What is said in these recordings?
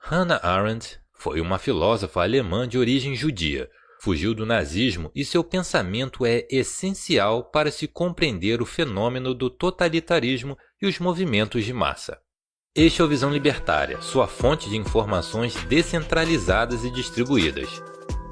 Hannah Arendt foi uma filósofa alemã de origem judia. Fugiu do nazismo e seu pensamento é essencial para se compreender o fenômeno do totalitarismo e os movimentos de massa. Este é o Visão Libertária, sua fonte de informações descentralizadas e distribuídas.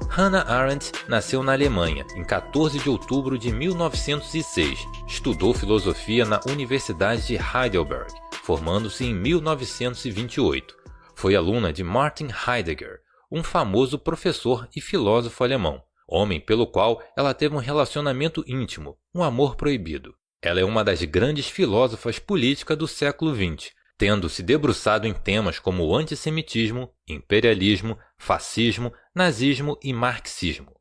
Hannah Arendt nasceu na Alemanha, em 14 de outubro de 1906. Estudou filosofia na Universidade de Heidelberg, formando-se em 1928. Foi aluna de Martin Heidegger, um famoso professor e filósofo alemão, homem pelo qual ela teve um relacionamento íntimo, um amor proibido. Ela é uma das grandes filósofas políticas do século XX, tendo se debruçado em temas como o antissemitismo, imperialismo, fascismo, nazismo e marxismo.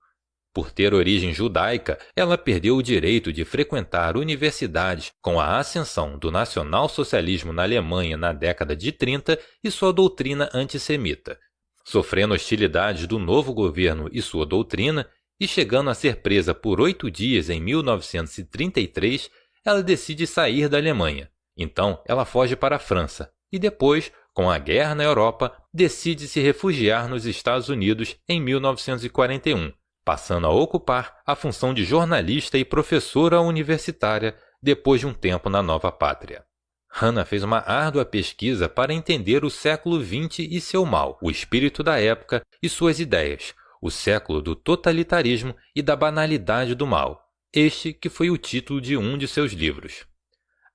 Por ter origem judaica, ela perdeu o direito de frequentar universidades com a ascensão do nacionalsocialismo na Alemanha na década de 30 e sua doutrina antissemita. Sofrendo hostilidades do novo governo e sua doutrina, e chegando a ser presa por 8 dias em 1933, ela decide sair da Alemanha. Então, ela foge para a França e depois, com a guerra na Europa, decide se refugiar nos Estados Unidos em 1941, passando a ocupar a função de jornalista e professora universitária depois de um tempo na nova pátria. Hannah fez uma árdua pesquisa para entender o século XX e seu mal, o espírito da época e suas ideias, o século do totalitarismo e da banalidade do mal, este que foi o título de um de seus livros.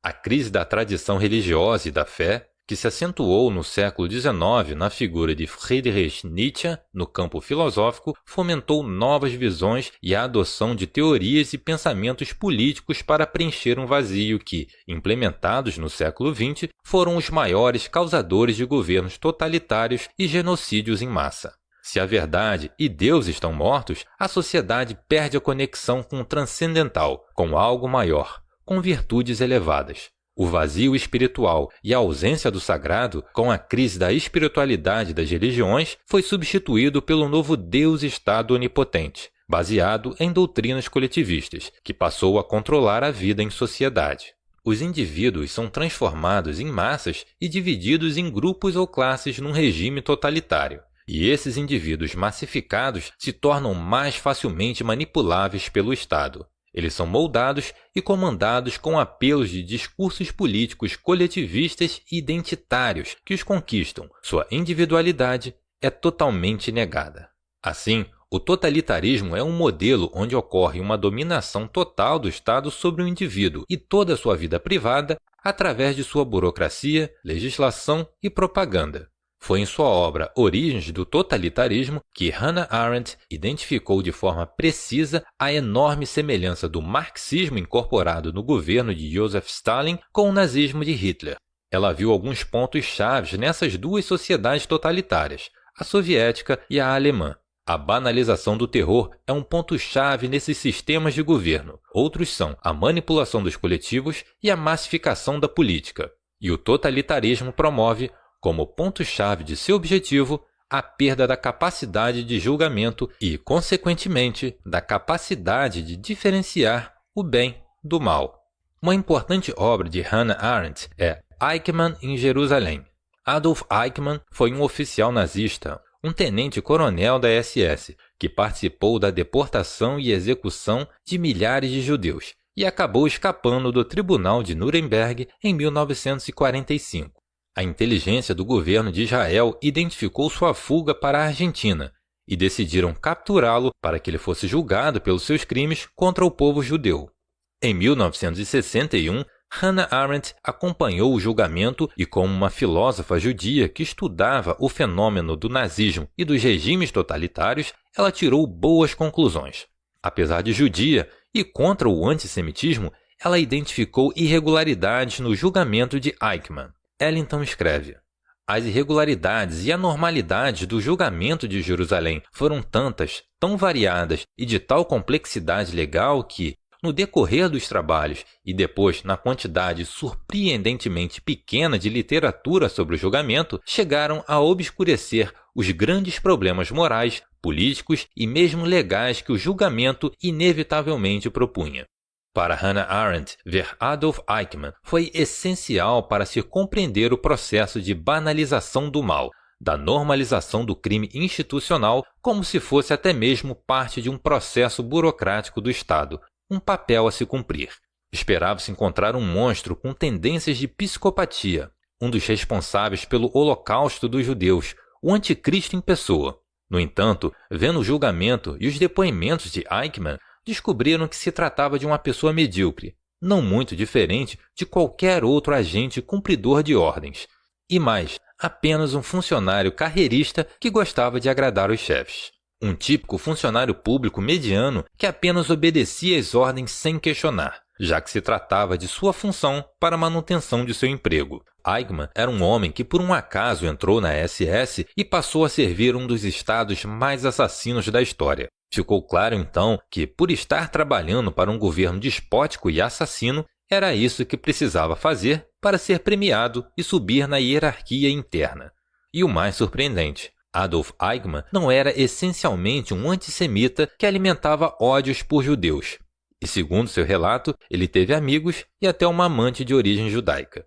A crise da tradição religiosa e da fé, que se acentuou no século XIX na figura de Friedrich Nietzsche no campo filosófico, fomentou novas visões e a adoção de teorias e pensamentos políticos para preencher um vazio que, implementados no século XX, foram os maiores causadores de governos totalitários e genocídios em massa. Se a verdade e Deus estão mortos, a sociedade perde a conexão com o transcendental, com algo maior, com virtudes elevadas. O vazio espiritual e a ausência do sagrado, com a crise da espiritualidade das religiões, foi substituído pelo novo Deus-Estado onipotente, baseado em doutrinas coletivistas, que passou a controlar a vida em sociedade. Os indivíduos são transformados em massas e divididos em grupos ou classes num regime totalitário. E esses indivíduos massificados se tornam mais facilmente manipuláveis pelo Estado. Eles são moldados e comandados com apelos de discursos políticos coletivistas e identitários que os conquistam. Sua individualidade é totalmente negada. Assim, o totalitarismo é um modelo onde ocorre uma dominação total do Estado sobre o indivíduo e toda a sua vida privada através de sua burocracia, legislação e propaganda. Foi em sua obra Origens do Totalitarismo que Hannah Arendt identificou de forma precisa a enorme semelhança do marxismo incorporado no governo de Joseph Stalin com o nazismo de Hitler. Ela viu alguns pontos chaves nessas duas sociedades totalitárias, a soviética e a alemã. A banalização do terror é um ponto-chave nesses sistemas de governo. Outros são a manipulação dos coletivos e a massificação da política. E o totalitarismo promove, como ponto-chave de seu objetivo, a perda da capacidade de julgamento e, consequentemente, da capacidade de diferenciar o bem do mal. Uma importante obra de Hannah Arendt é Eichmann em Jerusalém. Adolf Eichmann foi um oficial nazista, um tenente-coronel da SS, que participou da deportação e execução de milhares de judeus e acabou escapando do Tribunal de Nuremberg em 1945. A inteligência do governo de Israel identificou sua fuga para a Argentina e decidiram capturá-lo para que ele fosse julgado pelos seus crimes contra o povo judeu. Em 1961, Hannah Arendt acompanhou o julgamento e, como uma filósofa judia que estudava o fenômeno do nazismo e dos regimes totalitários, ela tirou boas conclusões. Apesar de judia e contra o antissemitismo, ela identificou irregularidades no julgamento de Eichmann. Ela então escreve: as irregularidades e anormalidades do julgamento de Jerusalém foram tantas, tão variadas e de tal complexidade legal que, no decorrer dos trabalhos e depois na quantidade surpreendentemente pequena de literatura sobre o julgamento, chegaram a obscurecer os grandes problemas morais, políticos e mesmo legais que o julgamento inevitavelmente propunha. Para Hannah Arendt, ver Adolf Eichmann foi essencial para se compreender o processo de banalização do mal, da normalização do crime institucional como se fosse até mesmo parte de um processo burocrático do Estado, um papel a se cumprir. Esperava-se encontrar um monstro com tendências de psicopatia, um dos responsáveis pelo Holocausto dos judeus, o anticristo em pessoa. No entanto, vendo o julgamento e os depoimentos de Eichmann, descobriram que se tratava de uma pessoa medíocre, não muito diferente de qualquer outro agente cumpridor de ordens. E mais, apenas um funcionário carreirista que gostava de agradar os chefes. Um típico funcionário público mediano que apenas obedecia às ordens sem questionar, já que se tratava de sua função para a manutenção de seu emprego. Eichmann era um homem que por um acaso entrou na SS e passou a servir um dos estados mais assassinos da história. Ficou claro então que, por estar trabalhando para um governo despótico e assassino, era isso que precisava fazer para ser premiado e subir na hierarquia interna. E o mais surpreendente, Adolf Eichmann não era essencialmente um antissemita que alimentava ódios por judeus. E segundo seu relato, ele teve amigos e até uma amante de origem judaica.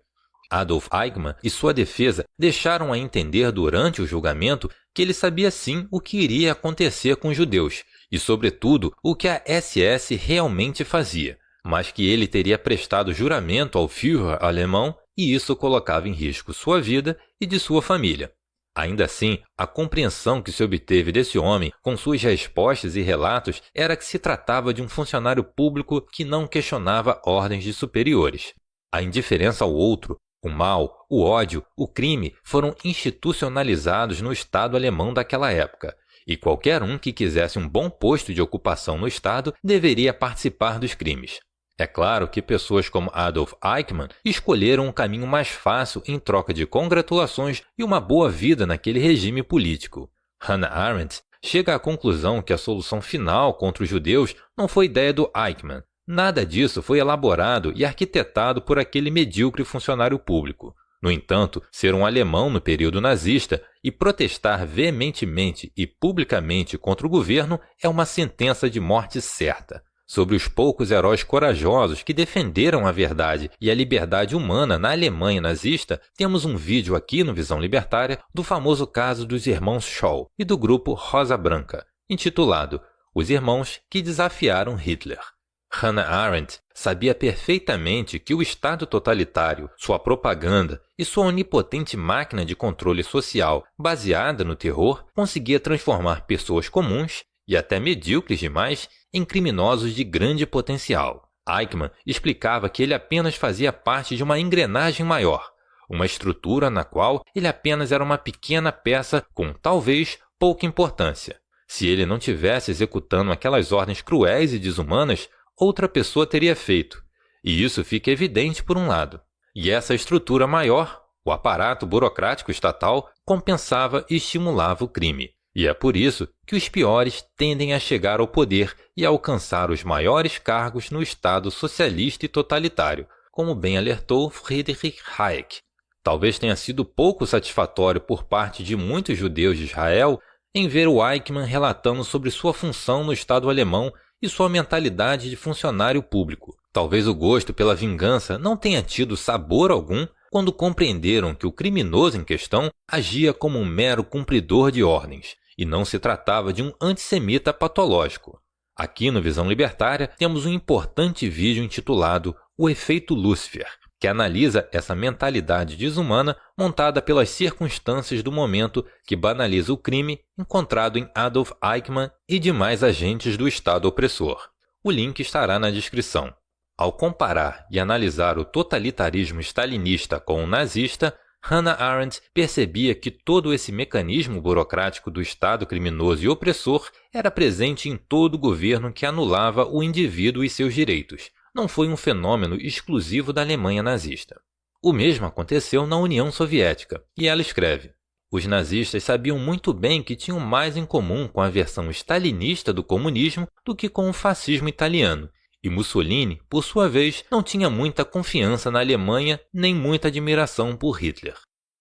Adolf Eichmann e sua defesa deixaram a entender durante o julgamento que ele sabia sim o que iria acontecer com os judeus e, sobretudo, o que a SS realmente fazia, mas que ele teria prestado juramento ao Führer alemão e isso colocava em risco sua vida e de sua família. Ainda assim, a compreensão que se obteve desse homem com suas respostas e relatos era que se tratava de um funcionário público que não questionava ordens de superiores. A indiferença ao outro, o mal, o ódio, o crime foram institucionalizados no Estado alemão daquela época, e qualquer um que quisesse um bom posto de ocupação no Estado deveria participar dos crimes. É claro que pessoas como Adolf Eichmann escolheram um caminho mais fácil em troca de congratulações e uma boa vida naquele regime político. Hannah Arendt chega à conclusão que a solução final contra os judeus não foi ideia do Eichmann. Nada disso foi elaborado e arquitetado por aquele medíocre funcionário público. No entanto, ser um alemão no período nazista e protestar veementemente e publicamente contra o governo é uma sentença de morte certa. Sobre os poucos heróis corajosos que defenderam a verdade e a liberdade humana na Alemanha nazista, temos um vídeo aqui no Visão Libertária do famoso caso dos irmãos Scholl e do grupo Rosa Branca, intitulado Os Irmãos que Desafiaram Hitler. Hannah Arendt sabia perfeitamente que o Estado totalitário, sua propaganda e sua onipotente máquina de controle social baseada no terror conseguia transformar pessoas comuns e até medíocres demais em criminosos de grande potencial. Eichmann explicava que ele apenas fazia parte de uma engrenagem maior, uma estrutura na qual ele apenas era uma pequena peça com, talvez, pouca importância. Se ele não tivesse executando aquelas ordens cruéis e desumanas, outra pessoa teria feito, e isso fica evidente por um lado. E essa estrutura maior, o aparato burocrático estatal, compensava e estimulava o crime. E é por isso que os piores tendem a chegar ao poder e a alcançar os maiores cargos no Estado socialista e totalitário, como bem alertou Friedrich Hayek. Talvez tenha sido pouco satisfatório por parte de muitos judeus de Israel em ver o Eichmann relatando sobre sua função no Estado alemão e sua mentalidade de funcionário público. Talvez o gosto pela vingança não tenha tido sabor algum quando compreenderam que o criminoso em questão agia como um mero cumpridor de ordens, e não se tratava de um antissemita patológico. Aqui no Visão Libertária temos um importante vídeo intitulado O Efeito Lúcifer, que analisa essa mentalidade desumana montada pelas circunstâncias do momento que banaliza o crime encontrado em Adolf Eichmann e demais agentes do Estado opressor. O link estará na descrição. Ao comparar e analisar o totalitarismo stalinista com o nazista, Hannah Arendt percebia que todo esse mecanismo burocrático do Estado criminoso e opressor era presente em todo governo que anulava o indivíduo e seus direitos. Não foi um fenômeno exclusivo da Alemanha nazista. O mesmo aconteceu na União Soviética, e ela escreve: os nazistas sabiam muito bem que tinham mais em comum com a versão stalinista do comunismo do que com o fascismo italiano, e Mussolini, por sua vez, não tinha muita confiança na Alemanha nem muita admiração por Hitler.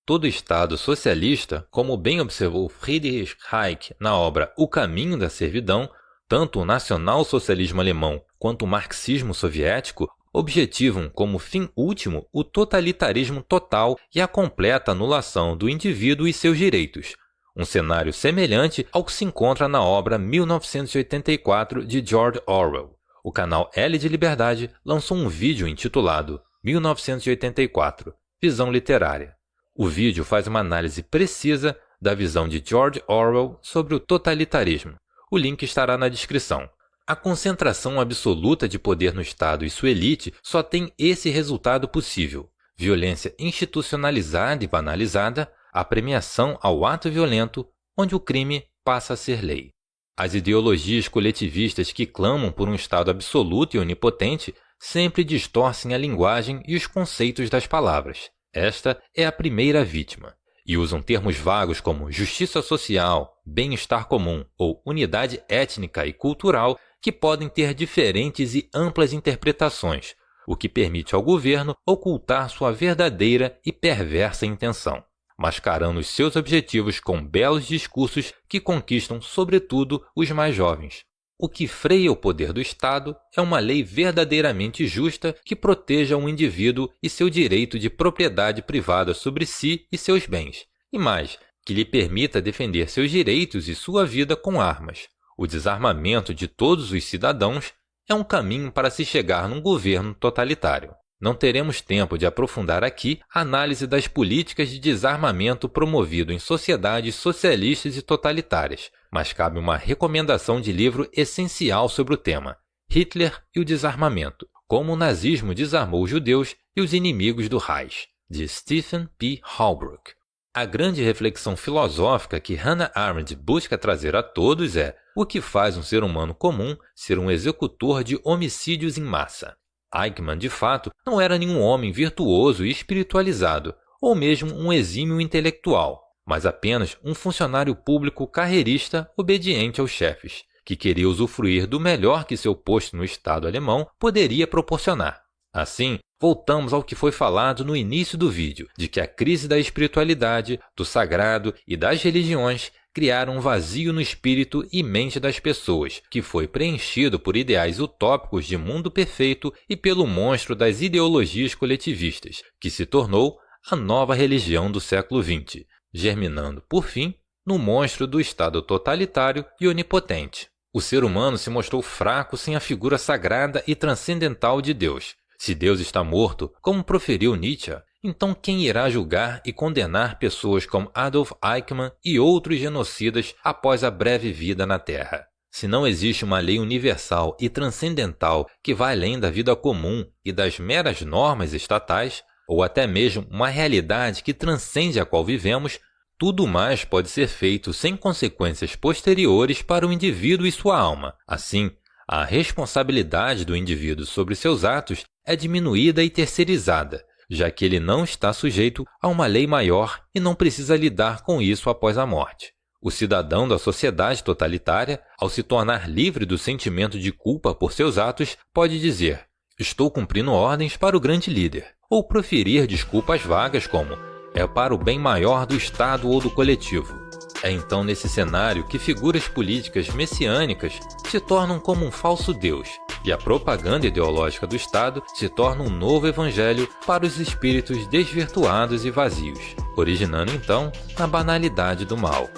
Todo Estado socialista, como bem observou Friedrich Hayek na obra O Caminho da Servidão, tanto o nacional-socialismo alemão quanto o marxismo soviético objetivam como fim último o totalitarismo total e a completa anulação do indivíduo e seus direitos. Um cenário semelhante ao que se encontra na obra 1984 de George Orwell. O canal L de Liberdade lançou um vídeo intitulado 1984 – Visão Literária. O vídeo faz uma análise precisa da visão de George Orwell sobre o totalitarismo. O link estará na descrição. A concentração absoluta de poder no Estado e sua elite só tem esse resultado possível: violência institucionalizada e banalizada, a premiação ao ato violento, onde o crime passa a ser lei. As ideologias coletivistas que clamam por um Estado absoluto e onipotente sempre distorcem a linguagem e os conceitos das palavras. Esta é a primeira vítima. E usam termos vagos como justiça social, bem-estar comum ou unidade étnica e cultural que podem ter diferentes e amplas interpretações, o que permite ao governo ocultar sua verdadeira e perversa intenção, mascarando os seus objetivos com belos discursos que conquistam, sobretudo, os mais jovens. O que freia o poder do Estado é uma lei verdadeiramente justa que proteja um indivíduo e seu direito de propriedade privada sobre si e seus bens, e mais, que lhe permita defender seus direitos e sua vida com armas. O desarmamento de todos os cidadãos é um caminho para se chegar num governo totalitário. Não teremos tempo de aprofundar aqui a análise das políticas de desarmamento promovido em sociedades socialistas e totalitárias, mas cabe uma recomendação de livro essencial sobre o tema: Hitler e o Desarmamento, como o nazismo desarmou os judeus e os inimigos do Reich, de Stephen P. Holbrook. A grande reflexão filosófica que Hannah Arendt busca trazer a todos é: o que faz um ser humano comum ser um executor de homicídios em massa? Eichmann, de fato, não era nenhum homem virtuoso e espiritualizado, ou mesmo um exímio intelectual, mas apenas um funcionário público carreirista obediente aos chefes, que queria usufruir do melhor que seu posto no Estado alemão poderia proporcionar. Assim, voltamos ao que foi falado no início do vídeo, de que a crise da espiritualidade, do sagrado e das religiões criaram um vazio no espírito e mente das pessoas, que foi preenchido por ideais utópicos de mundo perfeito e pelo monstro das ideologias coletivistas, que se tornou a nova religião do século XX, germinando, por fim, no monstro do Estado totalitário e onipotente. O ser humano se mostrou fraco sem a figura sagrada e transcendental de Deus. Se Deus está morto, como proferiu Nietzsche, então quem irá julgar e condenar pessoas como Adolf Eichmann e outros genocidas após a breve vida na Terra? Se não existe uma lei universal e transcendental que vai além da vida comum e das meras normas estatais, ou até mesmo uma realidade que transcende a qual vivemos, tudo mais pode ser feito sem consequências posteriores para o indivíduo e sua alma. Assim, a responsabilidade do indivíduo sobre seus atos é diminuída e terceirizada, já que ele não está sujeito a uma lei maior e não precisa lidar com isso após a morte. O cidadão da sociedade totalitária, ao se tornar livre do sentimento de culpa por seus atos, pode dizer: estou cumprindo ordens para o grande líder, ou proferir desculpas vagas como: é para o bem maior do Estado ou do coletivo. É então nesse cenário que figuras políticas messiânicas se tornam como um falso Deus, e a propaganda ideológica do Estado se torna um novo evangelho para os espíritos desvirtuados e vazios, originando então na banalidade do mal.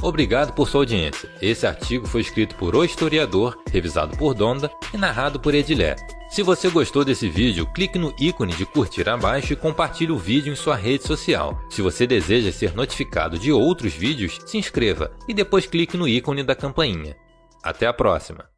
Obrigado por sua audiência. Esse artigo foi escrito por O Historiador, revisado por Donda e narrado por Edilé. Se você gostou desse vídeo, clique no ícone de curtir abaixo e compartilhe o vídeo em sua rede social. Se você deseja ser notificado de outros vídeos, se inscreva e depois clique no ícone da campainha. Até a próxima!